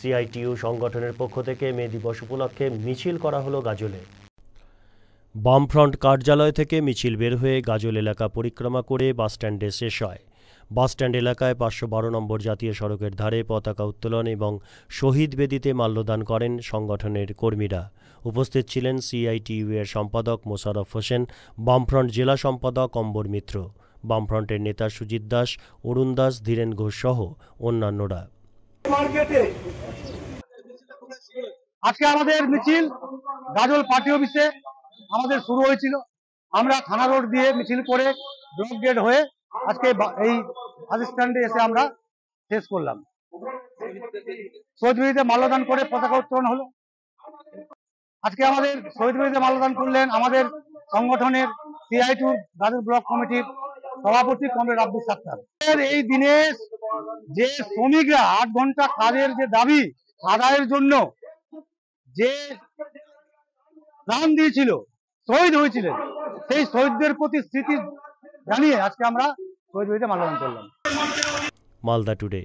CITU সংগঠনের পক্ষ থেকে মে দিবস উপলক্ষে মিছিল করা হলো গাজলে। বামফ্রন্ট কার্যালয় থেকে মিছিল বের হয়ে গাজল এলাকা পরিক্রমা করে বাসস্ট্যান্ডে শেষ হয়। বাসস্ট্যান্ড এলাকায় 512 নম্বর জাতীয় সড়কের ধারে পতাকা উত্তোলন এবং শহীদ বেদিতে মাল্যদান করেন সংগঠনের কর্মীরা। উপস্থিত ছিলেন সিআইটিইউ এর সম্পাদক মোশাররফ হোসেন, বামফ্রন্ট জেলা সম্পাদক অম্বর মিত্র, বামফ্রন্টের নেতা সুজিত দাস, অরুণ দাস, ধীরেন ঘোষ সহ অন্যান্যরা। আজকে আমাদের মিছিল গাজল পার্টি অফিসে আমাদের শুরু হয়েছিল। আমরা থানা রোড দিয়ে মিছিল করে ব্লক গেট হয়ে আজকে এই বাস স্ট্যান্ডে এসে আমরা শেষ করলাম। শহীদ বেদিতে মাল্যদান করে পতাকা উত্তোলন হলো। আজকে আমাদের শহীদ বেদিতে মাল্যদান করলেন আমাদের সংগঠনের সিআইটিইউ গাজল ব্লক কমিটির সভাপতি কমরেড আব্দুল সাত্তার। এই দিনে যে শ্রমিকরা 8 ঘন্টা কাজের যে দাবি আদায়ের জন্য যে প্রাণ দিয়েছিল, শহীদ হয়েছিলেন, সেই শহীদদের প্রতি স্মৃতি জানিয়ে আজকে আমরা শহীদ বেদিতে মাল্যদান করলাম। মালদা টুডে।